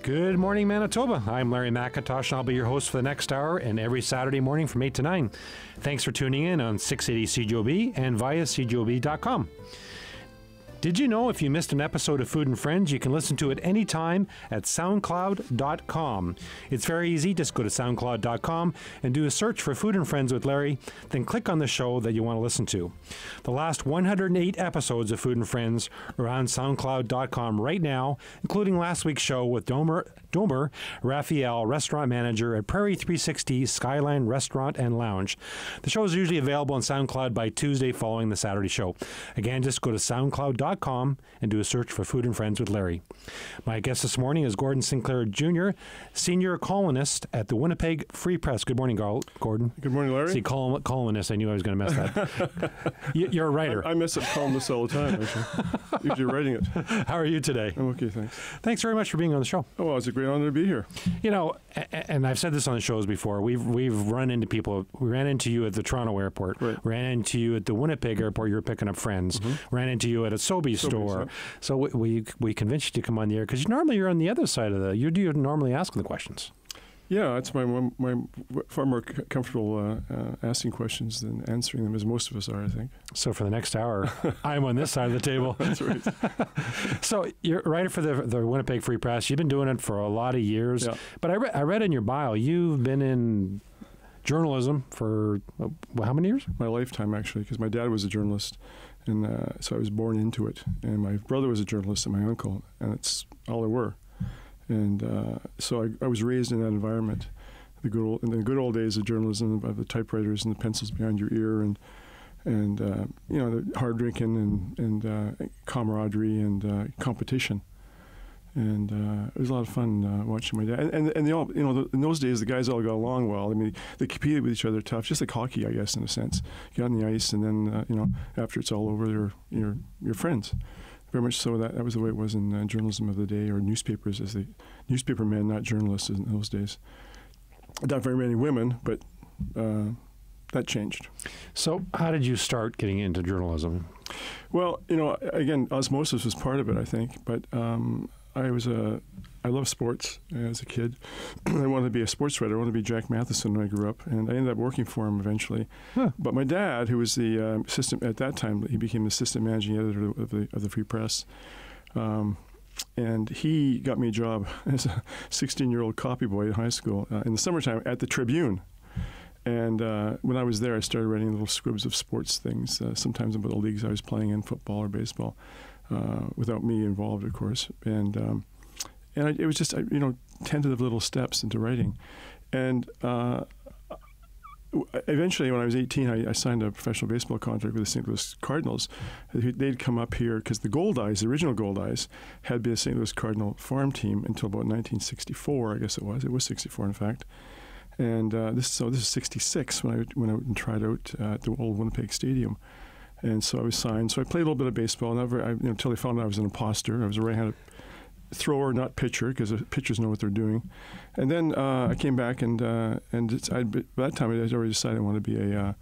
Good morning, Manitoba. I'm Larry McIntosh, and I'll be your host for the next hour and every Saturday morning from 8 to 9. Thanks for tuning in on 680 CJOB and via CJOB.com. Did you know if you missed an episode of Food and Friends, you can listen to it anytime at SoundCloud.com. It's very easy. Just go to SoundCloud.com and do a search for Food and Friends with Larry, then click on the show that you want to listen to. The last 108 episodes of Food and Friends are on SoundCloud.com right now, including last week's show with Domer Raphael, restaurant manager at Prairie 360 Skyline Restaurant and Lounge. The show is usually available on SoundCloud by Tuesday following the Saturday show. Again, just go to SoundCloud.com and do a search for Food and Friends with Larry. My guest this morning is Gordon Sinclair Jr., senior columnist at the Winnipeg Free Press. Good morning, Gordon. Good morning, Larry. See, columnist, I knew I was going to mess that. You're a writer. I mess up columnist all the time, actually. Usually writing it. How are you today? I'm okay, thanks. Thanks very much for being on the show. Oh, well, it's a great honor to be here. You know, and I've said this on the shows before, we've run into people. We ran into you at the Toronto airport. Right. Ran into you at the Winnipeg airport. You were picking up friends. Mm-hmm. Ran into you at a Sobeys store. Yeah. So we convinced you to come on the air because normally you're on the other side of you normally ask the questions. Yeah, it's my far more comfortable asking questions than answering them, as most of us are, I think. So for the next hour, I'm on this side of the table. That's right. So you're a writer for the Winnipeg Free Press. You've been doing it for a lot of years. Yeah. But I read in your bio, you've been in journalism for how many years? My lifetime, actually, because my dad was a journalist, and so I was born into it. And my brother was a journalist, and my uncle, and it's all there were. And so I was raised in that environment, in the good old days of journalism, of the typewriters and the pencils behind your ear, and you know, the hard drinking and camaraderie and competition. And it was a lot of fun watching my dad. And they all, you know, in those days, the guys all got along well. I mean, they competed with each other tough, just like hockey, I guess, in a sense. You got on the ice, and then, you know, after it's all over, you're friends. Very much so. That was the way it was in journalism of the day, or newspapers, as newspaper men, not journalists in those days. Not very many women, but that changed. So how did you start getting into journalism? Well, you know, again, osmosis was part of it, I think. But I loved sports as a kid. I wanted to be a sports writer. I wanted to be Jack Matheson when I grew up, and I ended up working for him eventually. Huh. But my dad, who was the assistant at that time, he became the assistant managing editor of the Free Press, and he got me a job as a 16-year-old copy boy in high school in the summertime at the Tribune. And when I was there, I started writing little squibs of sports things, sometimes about the leagues I was playing in, football or baseball, without me involved, of course. And it was just, you know, tentative little steps into writing. And eventually, when I was 18, I signed a professional baseball contract with the St. Louis Cardinals. They'd come up here because the Goldeyes, the original Goldeyes, had been a St. Louis Cardinal farm team until about 1964, I guess it was. It was 64, in fact. And this is 66 when I went out and tried out at the old Winnipeg Stadium. And so I was signed. So I played a little bit of baseball, until they found out I was an imposter. I was a right-handed thrower, not pitcher, because the pitchers know what they're doing. And then I came back, and by that time I already decided I wanted to be a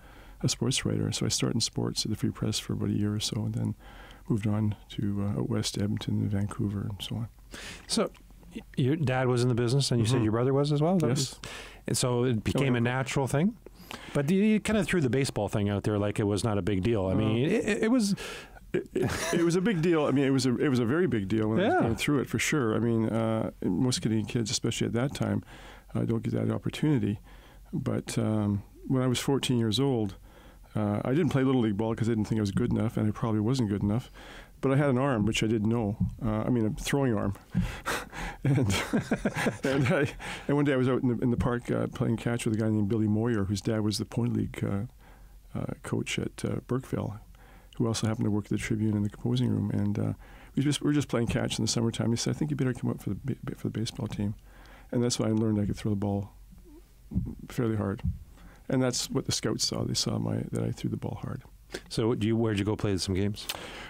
sports writer. So I started in sports at the Free Press for about a year or so, and then moved on to out west, Edmonton and Vancouver, and so on. So your dad was in the business, and you said your brother was as well? Yes. And so it became a natural thing? But you kind of threw the baseball thing out there like it was not a big deal. I mean, it was... It was a big deal. I mean, it was a very big deal when I was going through it, for sure. I mean, most Canadian kids, especially at that time, don't get that opportunity. But when I was 14 years old, I didn't play Little League ball because I didn't think I was good enough, and I probably wasn't good enough. But I had an arm, which I didn't know. I mean, a throwing arm. and one day I was out in the park playing catch with a guy named Billy Moyer, whose dad was the Point League coach at Burkeville, who also happened to work at the Tribune in the composing room. And we were just playing catch in the summertime. He said, "I think you better come up for the baseball team." And that's when I learned I could throw the ball fairly hard. And that's what the scouts saw. They saw that I threw the ball hard. So where'd you go play some games?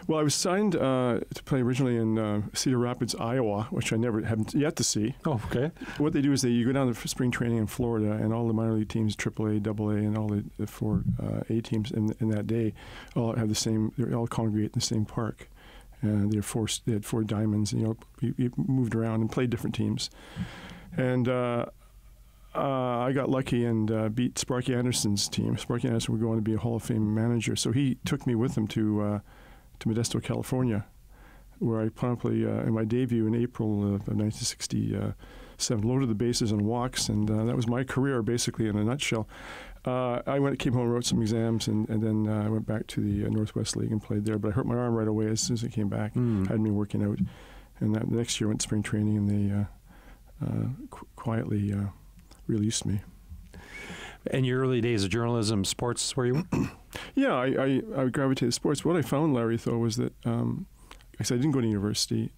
Well, I was signed to play originally in Cedar Rapids, Iowa, which I haven't yet to see. Oh, okay. What they do is you go down to spring training in Florida, and all the minor league teams, AAA, AA, and all the four A teams in that day all have the same. They all congregate in the same park, And they had 4 diamonds. And, you moved around and played different teams. And I got lucky and beat Sparky Anderson's team. Sparky Anderson would go on to be a Hall of Fame manager. So he took me with him to Modesto, California, where I promptly, in my debut in April of 1967, loaded the bases on walks, and that was my career, basically, in a nutshell. Came home, wrote some exams, and then I went back to the Northwest League and played there. But I hurt my arm right away as soon as I came back. Had me working out. And the next year I went to spring training, and they quietly released me. In your early days of journalism, sports, were you? Yeah, I gravitated to sports. What I found, Larry, though, was that I didn't go to university,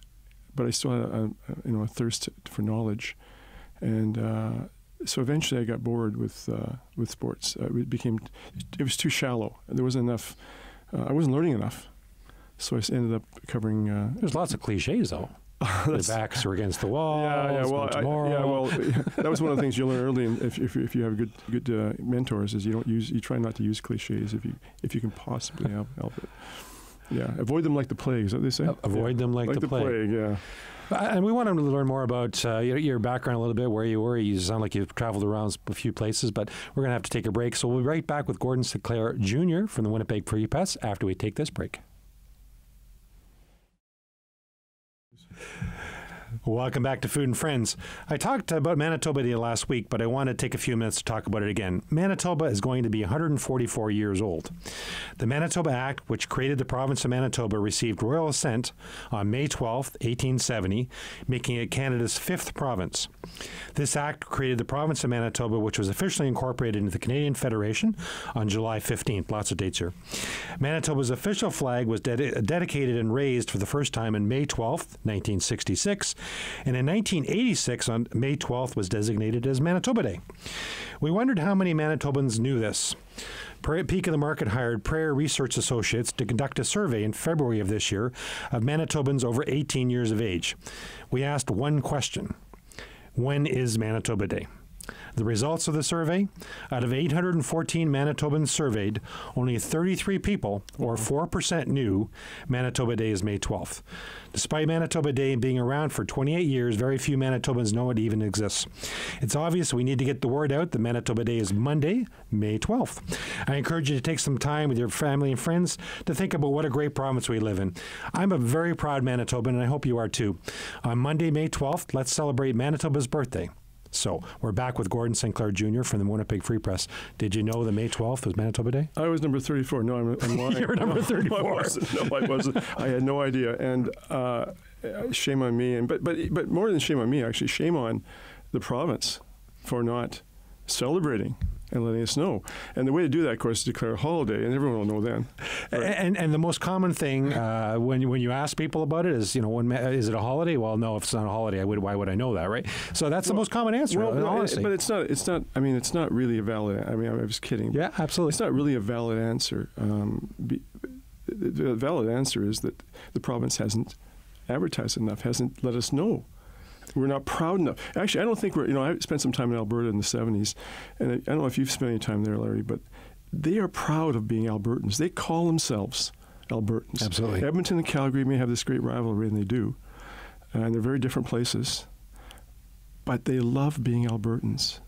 but I still had a thirst for knowledge, and so eventually I got bored with sports. It was too shallow. There wasn't enough. I wasn't learning enough, so I ended up covering. There's lots of cliches, though. The backs are against the wall. That was one of the things you learn early. And if you have good mentors, is you try not to use cliches if you can possibly help it. Yeah, avoid them like the plague. Is that what they say? Avoid them like the plague. Yeah. And we want to learn more about your background a little bit, where you were. You sound like you've traveled around a few places, but we're going to have to take a break. So we'll be right back with Gord Sinclair Jr. from the Winnipeg Free Press after we take this break. Welcome back to Food and Friends. I talked about Manitoba Day last week, but I want to take a few minutes to talk about it again. Manitoba is going to be 144 years old. The Manitoba Act, which created the province of Manitoba, received royal assent on May 12, 1870, making it Canada's 5th province. This act created the province of Manitoba, which was officially incorporated into the Canadian Federation on July 15th. Lots of dates here. Manitoba's official flag was dedicated and raised for the first time on May 12th, 1966, and in 1986, on May 12th, was designated as Manitoba Day. We wondered how many Manitobans knew this. Peak of the Market hired Prayer Research Associates to conduct a survey in February of this year of Manitobans over 18 years of age. We asked one question: when is Manitoba Day? The results of the survey: out of 814 Manitobans surveyed, only 33 people, or 4%, knew Manitoba Day is May 12th. Despite Manitoba Day being around for 28 years, very few Manitobans know it even exists. It's obvious we need to get the word out that Manitoba Day is Monday, May 12th. I encourage you to take some time with your family and friends to think about what a great province we live in. I'm a very proud Manitoban, and I hope you are too. On Monday, May 12th, let's celebrate Manitoba's birthday. So we're back with Gord Sinclair Jr. from the Winnipeg Free Press. Did you know that May 12th was Manitoba Day? I was number 34. No, I'm lying. You were number 34. No, I wasn't. I had no idea. And shame on me. But more than shame on me, actually, shame on the province for not celebrating and letting us know. And the way to do that, of course, is declare a holiday, and everyone will know then. And the most common thing when you ask people about it is, is it a holiday? Well, no, if it's not a holiday, why would I know that, right? So that's the most common answer, honestly. But it's not. I mean, it's not really a valid. I mean, I was kidding. Yeah, absolutely. It's not really a valid answer. The valid answer is that the province hasn't advertised enough, hasn't let us know. We're not proud enough. Actually, I don't think we're, I spent some time in Alberta in the 70s, and I don't know if you've spent any time there, Larry, but they are proud of being Albertans. They call themselves Albertans. Absolutely. Edmonton and Calgary may have this great rivalry, and they do, and they're very different places, but they love being Albertans.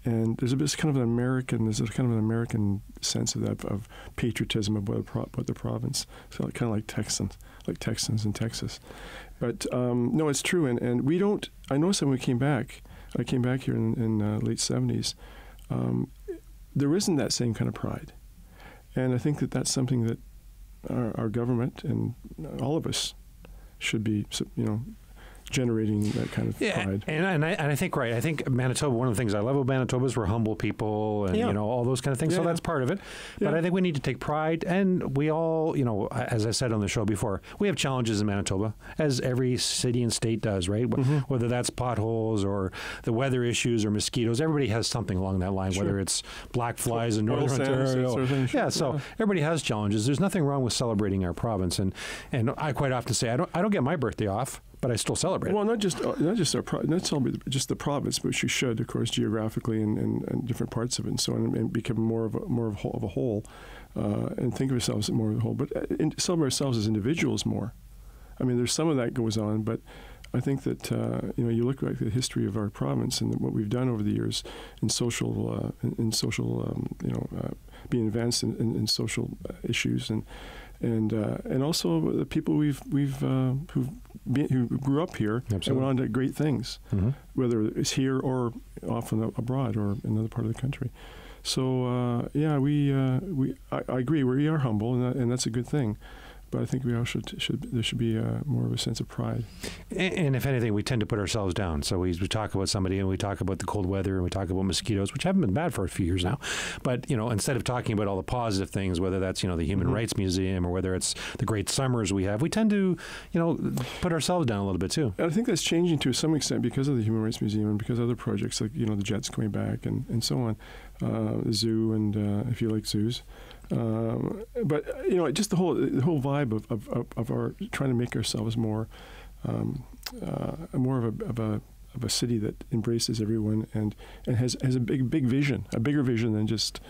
And there's kind of an American sense of that, of patriotism about the province. So kind of like Texans in Texas. But no, it's true. And we don't. I noticed when I came back here in late 70s. There isn't that same kind of pride, and I think that's something that our government and all of us should be, generating that kind of pride. And I think, right, I think Manitoba, one of the things I love about Manitoba is we're humble people and, all those kind of things. So that's part of it. But I think we need to take pride, and we all, as I said on the show before, we have challenges in Manitoba, as every city and state does, right? Mm-hmm. Whether that's potholes or the weather issues or mosquitoes, everybody has something along that line, whether it's black flies in Northern Ontario. So everybody has challenges. There's nothing wrong with celebrating our province. And I quite often say, I don't get my birthday off, but I still celebrate. Well, not celebrate just the province, but you should, of course, geographically and different parts of it, and so on, and become more of a whole, and think of ourselves more of a whole. But celebrate ourselves as individuals more. I mean, there's some of that goes on, but I think that you look at the history of our province and what we've done over the years in social, being advanced in social issues, and also the people who grew up here Absolutely. and went on to great things, whether it's here or often abroad or in another part of the country. So I agree. We are humble, and that's a good thing. But I think we all there should be more of a sense of pride. And if anything, we tend to put ourselves down. So we talk about somebody, and we talk about the cold weather, and we talk about mosquitoes, which haven't been bad for a few years now. But instead of talking about all the positive things, whether that's the Human Rights Museum or whether it's the great summers we have, we tend to put ourselves down a little bit too. And I think that's changing to some extent because of the Human Rights Museum and because of other projects like the Jets coming back and so on, the zoo, and if you like zoos. But just the whole vibe of our trying to make ourselves more of a city that embraces everyone and has a big vision, a bigger vision than just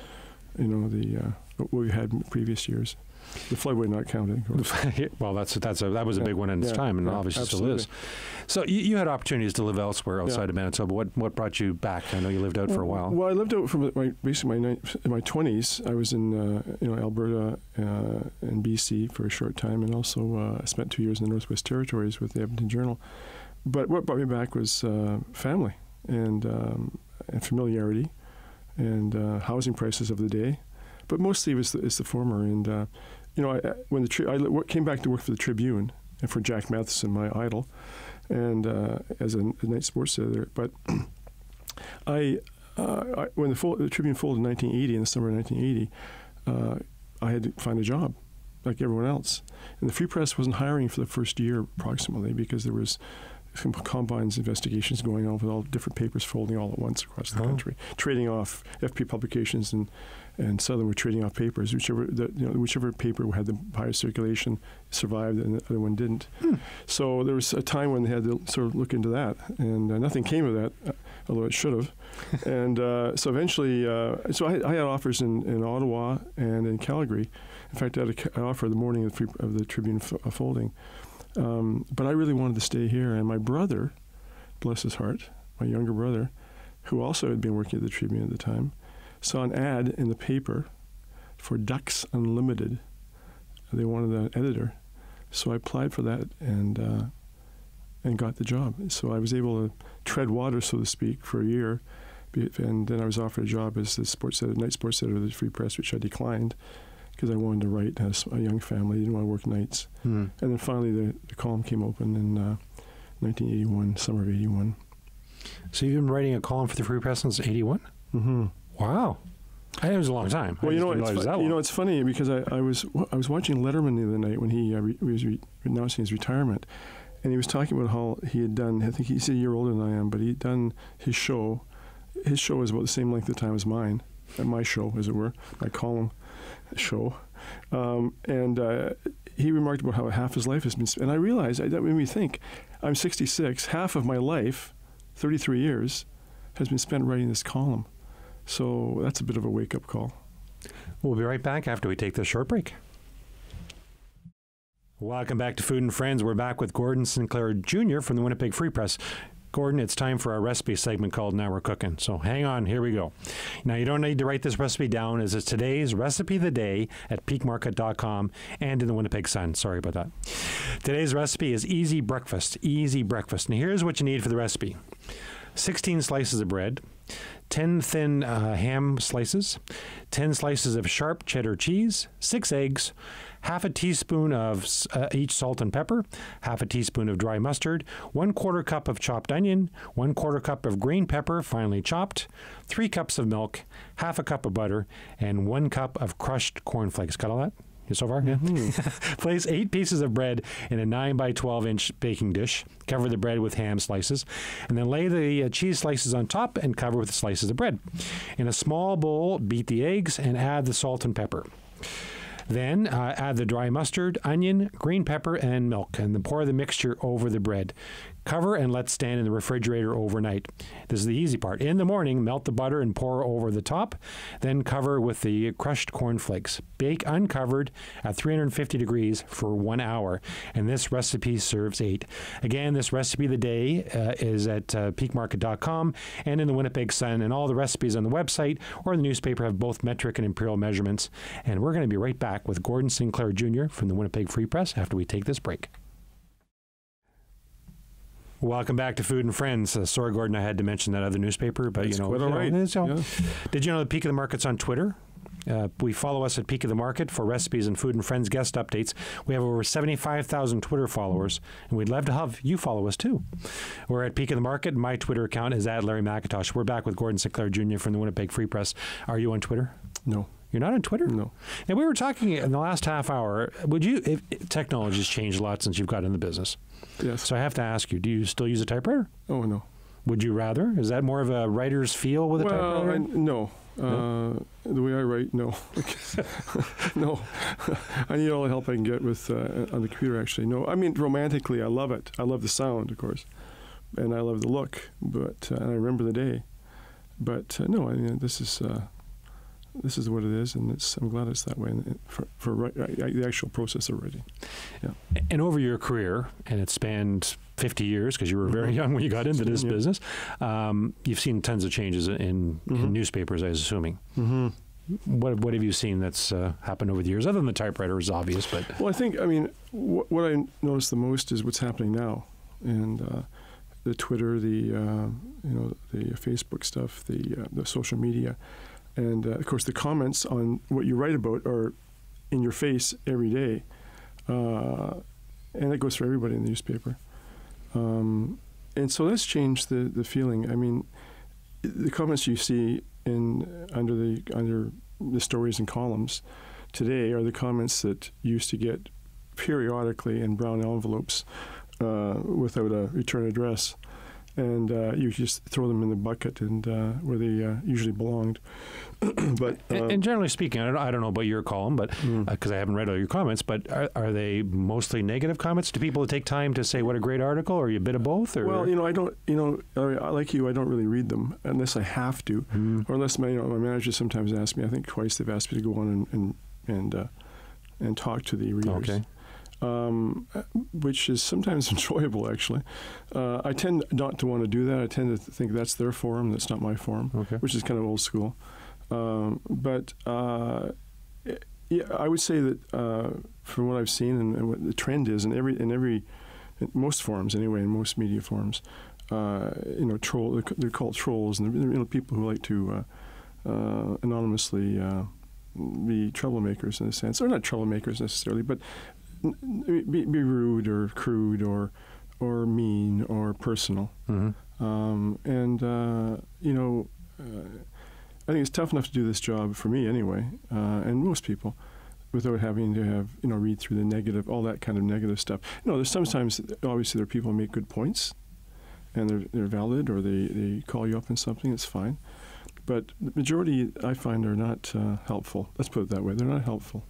what we had in previous years. The floodway not counting. Well, that was a big one in its time, and obviously absolutely. still is. So you had opportunities to live elsewhere outside of Manitoba. What brought you back? I know you lived out for a while. Well, I lived out from basically my 20s. I was in Alberta and BC for a short time, and also I spent 2 years in the Northwest Territories with the Edmonton Journal. But what brought me back was family and familiarity and housing prices of the day. But mostly it's the former. And when I came back to work for the Tribune and for Jack Matheson, my idol, and as a night sports editor. But when the Tribune folded in 1980, in the summer of 1980, I had to find a job like everyone else. And the Free Press wasn't hiring for the first year approximately because there was some combines investigations going on with all different papers folding all at once across the country, trading off FP Publications and Southern were trading off papers. Whichever paper had the highest circulation survived, and the other one didn't. So there was a time when they had to sort of look into that, and nothing came of that, although it should have. And so eventually, I had offers in Ottawa and in Calgary. In fact, I had an offer the morning of the Tribune folding. But I really wanted to stay here, and my brother, bless his heart, my younger brother, who also had been working at the Tribune at the time, saw an ad in the paper for Ducks Unlimited. They wanted an editor, so I applied for that and got the job. So I was able to tread water, so to speak, for a year, and then I was offered a job as the night sports editor of the Free Press, which I declined because I wanted to write, as a young family, didn't want to work nights. And then finally the column came open in 1981, summer of 81. So you've been writing a column for the Free Press since 81? Mm-hmm. Wow. It was a long time. Well, it's funny because I was watching Letterman the other night when he was announcing his retirement, and he was talking about how he had done, I think he's a year older than I am, but he'd done his show. His show was about the same length of time as mine, my show, as it were, my column show. And he remarked about how half his life has been spent. And I realized, that made me think, I'm 66, half of my life, 33 years, has been spent writing this column. So that's a bit of a wake-up call. We'll be right back after we take this short break. Welcome back to Food and Friends. We're back with Gordon Sinclair Jr. from the Winnipeg Free Press. Gordon, it's time for our recipe segment called Now We're Cooking. So hang on, here we go. Now, you don't need to write this recipe down, as it's today's recipe of the day at peakmarket.com and in the Winnipeg Sun. Sorry about that. Today's recipe is easy breakfast. Easy breakfast. And here's what you need for the recipe. 16 slices of bread, 10 thin ham slices, 10 slices of sharp cheddar cheese, 6 eggs, half a teaspoon of each salt and pepper, half a teaspoon of dry mustard, 1/4 cup of chopped onion, 1/4 cup of green pepper finely chopped, 3 cups of milk, half a cup of butter, and 1 cup of crushed cornflakes. Got all that? So far? Yeah. Place 8 pieces of bread in a 9 by 12 inch baking dish. Cover the bread with ham slices, and then lay the cheese slices on top and cover with the slices of bread. In a small bowl, beat the eggs and add the salt and pepper. Then add the dry mustard, onion, green pepper, and milk, and then pour the mixture over the bread. Cover and let stand in the refrigerator overnight. This is the easy part. In the morning, melt the butter and pour over the top. Then cover with the crushed cornflakes. Bake uncovered at 350 degrees for 1 hour. And this recipe serves 8. Again, this recipe of the day is at peakmarket.com and in the Winnipeg Sun. And all the recipes on the website or the newspaper have both metric and imperial measurements. And we're going to be right back with Gordon Sinclair Jr. from the Winnipeg Free Press after we take this break. Welcome back to Food and Friends. Sorry, Gordon, I had to mention that other newspaper, but That's you know, quite all right. Did you know the Peak of the Market's on Twitter? We follow us at Peak of the Market for recipes and Food and Friends guest updates. We have over 75,000 Twitter followers, and we'd love to have you follow us too. We're at Peak of the Market. My Twitter account is @Larry McIntosh. We're back with Gordon Sinclair Jr. from the Winnipeg Free Press. Are you on Twitter? No. You're not on Twitter? No. And we were talking in the last half hour. If technology's changed a lot since you've got in the business. Yes. So I have to ask you, do you still use a typewriter? Oh, no. Would you rather? Is that more of a writer's feel with a typewriter? No. The way I write, no. No. I need all the help I can get with on the computer, actually. No. I mean, romantically, I love it. I love the sound, of course. And I love the look. But and I remember the day. But no, I mean, this is what it is, and I'm glad it's that way for the actual process of writing. Yeah. And over your career, and it spanned 50 years because you were very young when you got into this business, you've seen tons of changes in newspapers, I was assuming. What have you seen that's happened over the years, other than the typewriter is obvious? But well, I mean, what I notice the most is what's happening now, and the Twitter, the Facebook stuff, the social media. And, of course, the comments on what you write about are in your face every day. And it goes for everybody in the newspaper. And so that's changed the feeling. I mean, the comments you see under the stories and columns today are the comments that you used to get periodically in brown envelopes without a return address. And you just throw them in the bucket and where they usually belonged. But and generally speaking, I don't know about your column, but because I haven't read all your comments, but are they mostly negative comments? Do people take time to say what a great article, or are you a bit of both? Or? Well, I don't. I like you. I don't really read them unless I have to, or unless my manager sometimes asks me. I think twice they've asked me to go on and talk to the readers. Okay. Which is sometimes enjoyable, actually. I tend not to want to do that. I tend to think that's their forum, that's not my forum, which is kind of old school. But yeah, I would say that from what I've seen and what the trend is in most forums anyway, in most media forums, they're called trolls, and they're people who like to anonymously be troublemakers in a sense, or not troublemakers necessarily, but be rude or crude or mean or personal. I think it's tough enough to do this job for me anyway, and most people, without having to have read through the negative, all that kind of negative stuff. There's sometimes obviously there are people who make good points, and they're valid, or they call you up on something. It's fine, but the majority I find are not helpful. Let's put it that way. They're not helpful.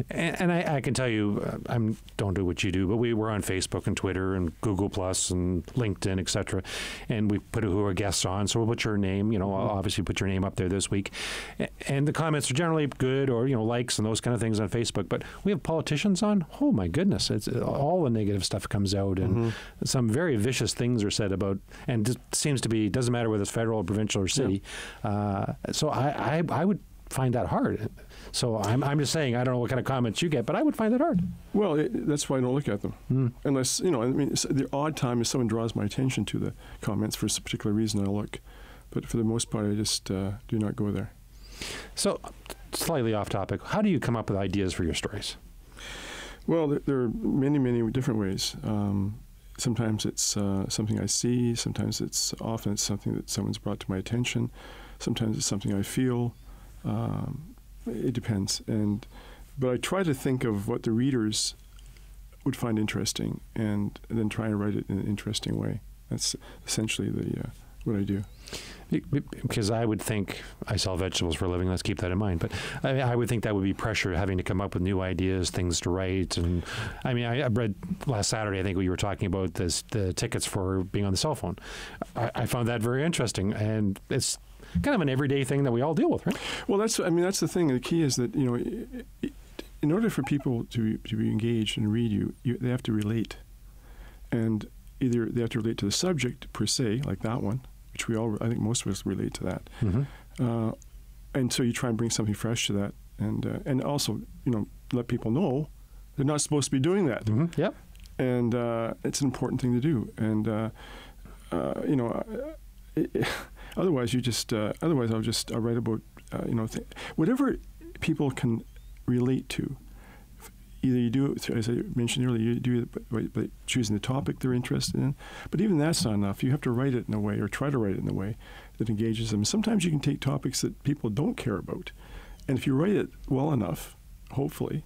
And I can tell you, I don't do what you do, but we were on Facebook and Twitter and Google Plus and LinkedIn, etc. And we put who our guests on. So we'll put your name, obviously put your name up there this week. And the comments are generally good, or, likes and those kind of things on Facebook. But we have politicians on. Oh, my goodness. It's all the negative stuff comes out, and some very vicious things are said about, and it seems to be, doesn't matter whether it's federal or provincial or city. So I would find that hard. So I'm just saying, I don't know what kind of comments you get, but I would find that hard. Well, that's why I don't look at them. Unless, the odd time is someone draws my attention to the comments for a particular reason, I'll look. But for the most part, I just do not go there. So, slightly off topic, how do you come up with ideas for your stories? Well, there are many, many different ways. Sometimes it's something I see. Sometimes it's something that someone's brought to my attention. Sometimes it's something I feel. It depends, but I try to think of what the readers would find interesting, and then try and write it in an interesting way. That's essentially what I do. Because I would think I sell vegetables for a living. Let's keep that in mind. But I would think that would be pressure, having to come up with new ideas, things to write. And I mean, I read last Saturday, I think you were talking about the tickets for being on the cell phone. I found that very interesting, and it's kind of an everyday thing that we all deal with, right? Well, that's the thing. The key is that, in order for people to be engaged and read you, they have to relate, and either they have to relate to the subject per se, like that one, which I think most of us relate to that. Mm-hmm. And so you try and bring something fresh to that, and also, let people know they're not supposed to be doing that. Mm-hmm. Yep. And it's an important thing to do. And otherwise, I'll write about whatever people can relate to. Either you do it, as I mentioned earlier, you do it by choosing the topic they're interested in. But even that's not enough. You have to write it in a way, or try to write it in a way that engages them. Sometimes you can take topics that people don't care about, and if you write it well enough, hopefully,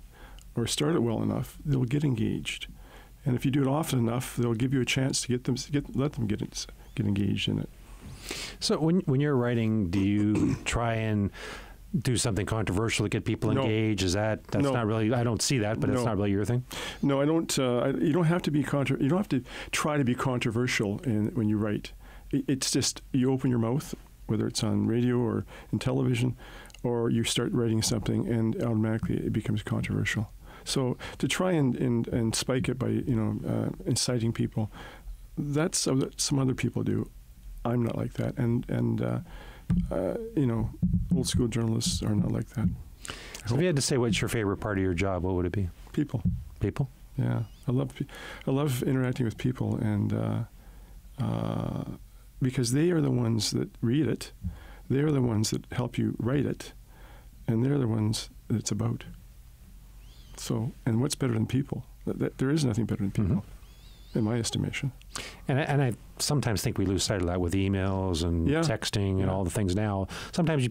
or start it well enough, they'll get engaged. And if you do it often enough, they'll give you a chance to let them get engaged in it. So when you're writing, do you try and do something controversial to get people engaged? That's not really, I don't see that, but it's not really your thing? No, I don't. You don't have to be you don't have to try to be controversial when you write. It's just, you open your mouth, whether it's on radio or in television, or you start writing something and automatically it becomes controversial. So to try and spike it by, inciting people, that's what some other people do. I'm not like that. And old school journalists are not like that. So if you had to say what's your favorite part of your job, what would it be? People. People? Yeah. I love interacting with people, and because they are the ones that read it, they are the ones that help you write it, and they're the ones that it's about. So, and what's better than people? There is nothing better than people. Mm-hmm. In my estimation. And I sometimes think we lose sight of that with emails and texting and all the things now. Sometimes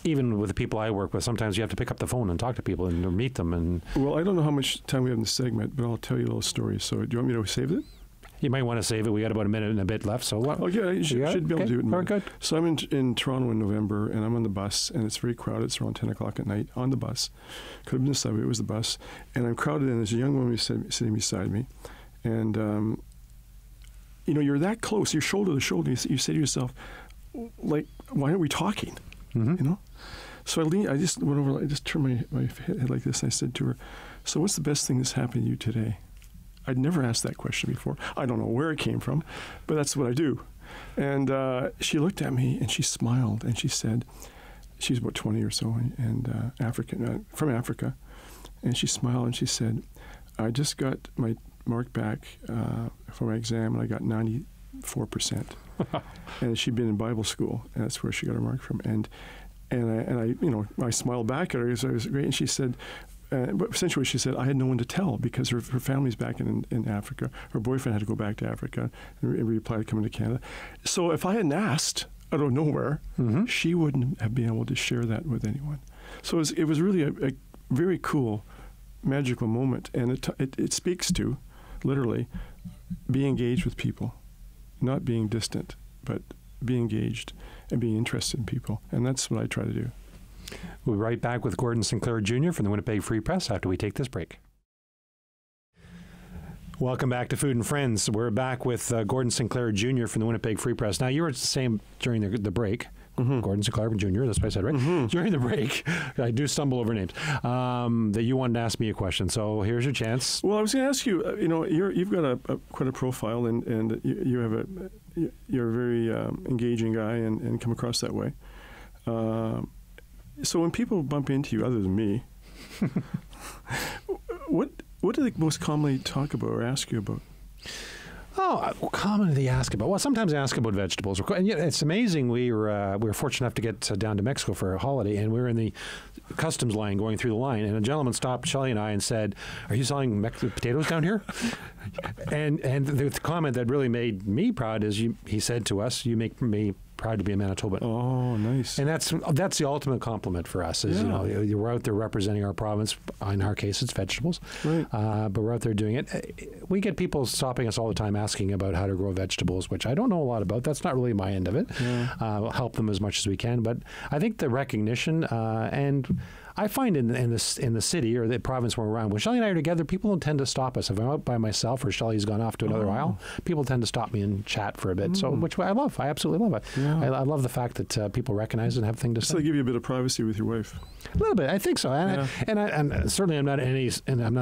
even with the people I work with, sometimes you have to pick up the phone and talk to people and meet them. Well, I don't know how much time we have in this segment, but I'll tell you a little story. So do you want me to save it? You might want to save it. We got about a minute and a bit left. So what? Oh, yeah, you should be able to do it. Very good. So I'm in Toronto in November, and I'm on the bus, and it's very crowded. It's around 10 o'clock at night on the bus. Could have been the subway. It was the bus. And I'm crowded, and there's a young woman sitting beside me. And, you're that close. You're shoulder to shoulder. You say to yourself, like, why aren't we talking? Mm-hmm. So I just went over, I just turned my head like this, and I said to her, so what's the best thing that's happened to you today? I'd never asked that question before. I don't know where it came from, but that's what I do. And she looked at me, and she smiled, and she said, she's about 20 or so, and African, from Africa. And she smiled, and she said, I just got my mark back for my exam, and I got 94%. And she'd been in Bible school, and that's where she got her mark from. And I smiled back at her, so it was great. And she said, but essentially she said, I had no one to tell because her family's back in Africa. Her boyfriend had to go back to Africa and reply to coming to Canada. So if I hadn't asked out of nowhere, mm-hmm. she wouldn't have been able to share that with anyone. So it was really a very cool, magical moment, and it speaks to, literally, be engaged with people, not being distant, but be engaged and being interested in people, and that's what I try to do. We'll be right back with Gordon Sinclair Jr. from the Winnipeg Free Press after we take this break. Welcome back to Food and Friends. We're back with Gordon Sinclair Jr. from the Winnipeg Free Press. Now, you were saying during the break, mm-hmm. Gordon Sinclair Jr., that's what I said, right? Mm-hmm. During the break, I do stumble over names, that you wanted to ask me a question. So here's your chance. Well, I was going to ask you, you've got quite a profile, and you're a very engaging guy and come across that way. So when people bump into you, other than me, what do they most commonly talk about or ask you about? Oh, commonly they ask about. Well, sometimes they ask about vegetables. And it's amazing. We were fortunate enough to get down to Mexico for a holiday, and we were in the customs line going through the line, and a gentleman stopped Shelley and I and said, "Are you selling potatoes down here?" and the comment that really made me proud is he said to us, "You make me proud to be a Manitoban. Oh, nice. And that's the ultimate compliment for us. Is we're out there representing our province. In our case, it's vegetables, right? But we're out there doing it. We get people stopping us all the time asking about how to grow vegetables, which I don't know a lot about. That's not really my end of it. Yeah. We'll help them as much as we can, but I think the recognition and I find in the city or the province where we're around, when Shelley and I are together, people don't tend to stop us. If I'm out by myself or Shelley's gone off to another aisle, people tend to stop me and chat for a bit. So, which I love. I absolutely love it. Yeah. I love the fact that people recognize it and have things to say. So they give you a bit of privacy with your wife. A little bit, I think so. And certainly I'm not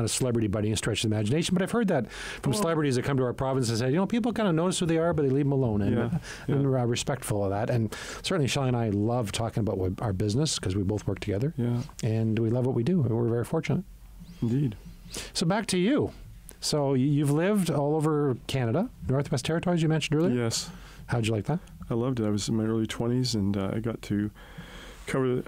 a celebrity by any stretch of the imagination, but I've heard that from celebrities that come to our province and say, people kind of notice who they are, but they leave them alone, and we're respectful of that. And certainly Shelley and I love talking about our business because we both work together. Yeah. And we love what we do, and we're very fortunate. Indeed. So back to you. So you've lived all over Canada, Northwest Territories you mentioned earlier? Yes. How'd you like that? I loved it. I was in my early 20s, and I got to cover,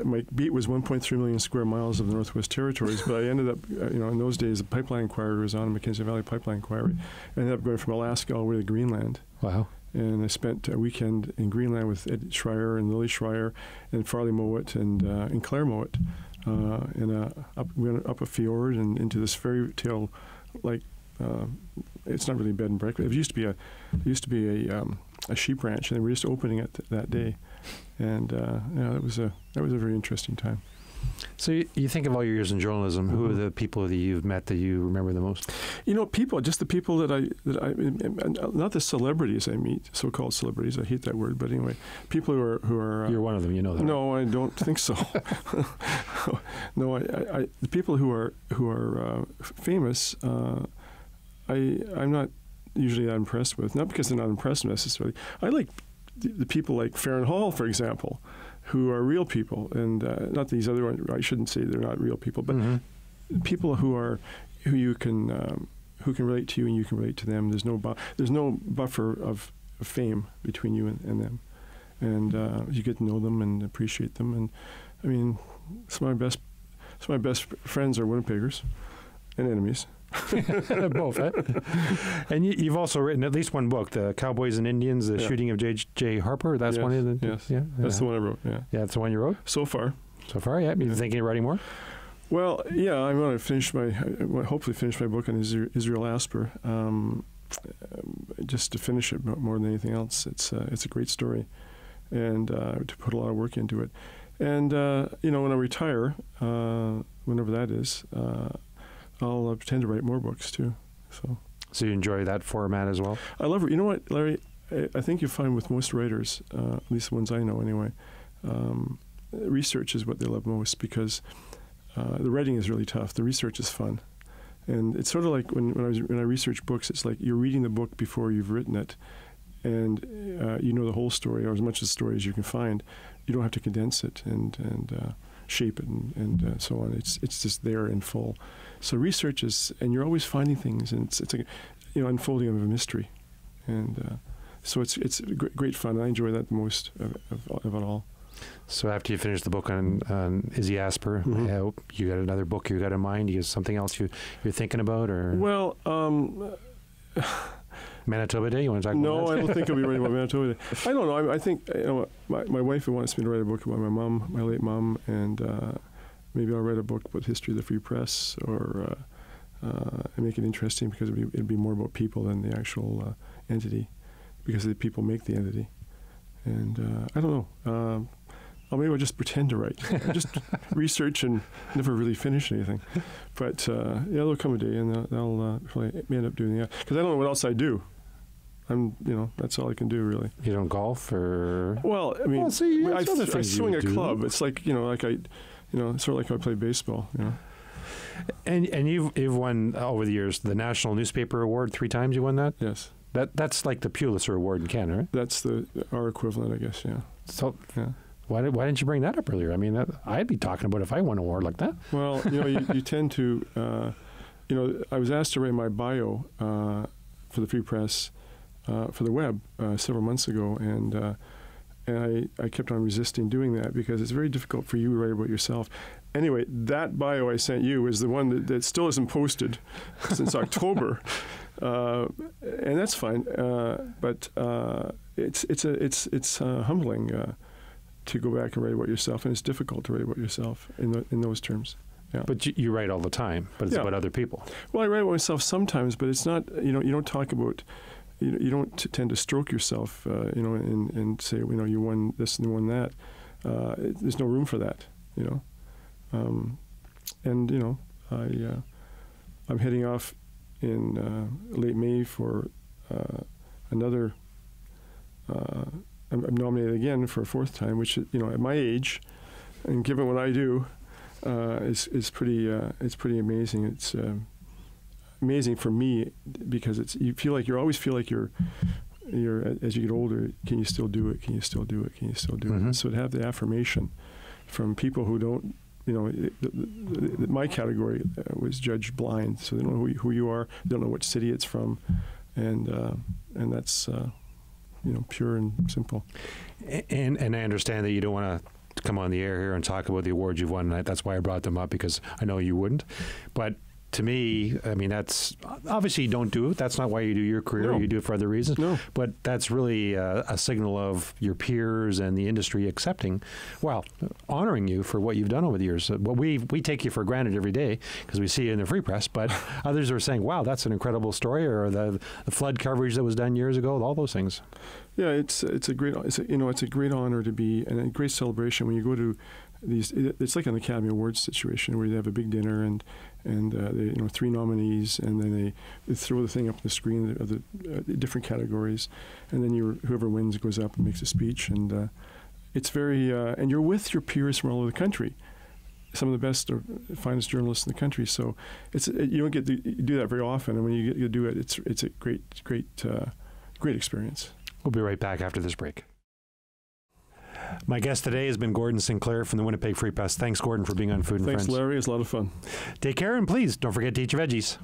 my beat was 1.3 million square miles of the Northwest Territories, but I ended up, in those days, the pipeline inquiry was on, Mackenzie Valley Pipeline Inquiry. I ended up going from Alaska all the way to Greenland. Wow. And I spent a weekend in Greenland with Ed Schreier and Lily Schreier and Farley Mowat and Claire Mowat. We went up a fjord and into this fairy tale, it's not really a bed and breakfast. It used to be a sheep ranch, and they were just opening it that day. And that was a very interesting time. So you think of all your years in journalism. Who are the people that you've met that you remember the most? Just the people that I not the celebrities I meet, so-called celebrities. I hate that word, but anyway, people who are. You're one of them. You know that. No, I don't think so. No, the people who are famous. I'm not usually that impressed with. Not because they're not impressed necessarily. I like the people like Farron Hall, for example, who are real people, and not these other ones. I shouldn't say they're not real people, but people who you can relate to you and you can relate to them. There's no buffer of fame between you and them, and you get to know them and appreciate them. And I mean, some of my best friends are Winnipeggers and enemies. Both, eh? And you've also written at least one book, The Cowboys and Indians, The Shooting of J.J. Harper. That's one of the... Yes, that's the one I wrote, yeah. Yeah, that's the one you wrote? So far, yeah. You thinking of writing more? Well, yeah, I want to hopefully finish my book on Israel Asper. Just to finish it more than anything else. It's a great story, and to put a lot of work into it. And, when I retire, whenever that is... I'll pretend to write more books too. So you enjoy that format as well? I love it. You know what, Larry? I think you find with most writers, at least the ones I know anyway, research is what they love most because the writing is really tough. The research is fun, and it's sort of like when I research books. It's like you're reading the book before you've written it, and you know the whole story or as much of the story as you can find. You don't have to condense it and shape it and so on. It's just there in full. So research is, and you're always finding things, and it's like, unfolding of a mystery, and so it's great fun. I enjoy that the most of it all. So after you finish the book on Izzy Asper, you got another book you got in mind? You got something else you're thinking about, or? Well, Manitoba Day. You want to talk about that? No, I don't think I'll be writing about Manitoba Day. I don't know. I think my wife wants me to write a book about my late mom, and maybe I'll write a book about the history of the Free Press, or make it interesting because it'd be more about people than the actual entity, because the people make the entity. And I don't know. Maybe I'll just pretend to write, just research and never really finish anything. But there'll come a day, and they'll probably end up doing that because I don't know what else I do. That's all I can do really. You don't golf, or? Well, I mean, I swing a club. It's like sort of like I play baseball. And you've won over the years the National Newspaper Award 3 times. You won that? Yes. That's like the Pulitzer Award in Canada, right? That's our equivalent, I guess. Yeah. So yeah. Why didn't you bring that up earlier? I mean, I'd be talking about if I won an award like that. Well, you tend to, I was asked to write my bio for the Free Press for the web several months ago, and I kept on resisting doing that because it's very difficult for you to write about yourself. Anyway, that bio I sent you is the one that still isn't posted since October, and that's fine. But it's humbling to go back and write about yourself, and it's difficult to write about yourself in those terms. Yeah. But you write all the time, but it's about other people. Well, I write about myself sometimes, but it's not. You don't talk about. You don't tend to stroke yourself. And say, you won this and you won that. There's no room for that. I'm heading off in late May for another. I'm nominated again for a fourth time, which at my age, and given what I do, is pretty. It's pretty amazing. It's amazing for me because you always feel like you're as you get older. Can you still do it? Can you still do it? Can you still do Mm-hmm. it? So to have the affirmation from people who don't. My category was judged blind, so they don't know who you are. They don't know what city it's from, and that's pure and simple. And I understand that you don't want to come on the air here and talk about the awards you've won. That's why I brought them up, because I know you wouldn't. But to me, I mean, that's obviously you don't do it. That's not why you do your career. No. You do it for other reasons. No. But that's really a signal of your peers and the industry accepting, honoring you for what you've done over the years. Well, we take you for granted every day because we see you in the Free Press, but others are saying, wow, that's an incredible story, or the flood coverage that was done years ago, all those things. Yeah, it's a great honor to be, and a great celebration when you go to these. It's like an Academy Awards situation where they have a big dinner and they, 3 nominees, and then they throw the thing up on the screen of the different categories, and then whoever wins goes up and makes a speech, and it's very and you're with your peers from all over the country, some of the best or finest journalists in the country. So you don't get to do that very often, and when you get to do it, it's a great experience. We'll be right back after this break. My guest today has been Gordon Sinclair from the Winnipeg Free Press. Thanks, Gordon, for being on Food and Friends. Thanks, Larry. It's a lot of fun. Take care, and please don't forget to eat your veggies.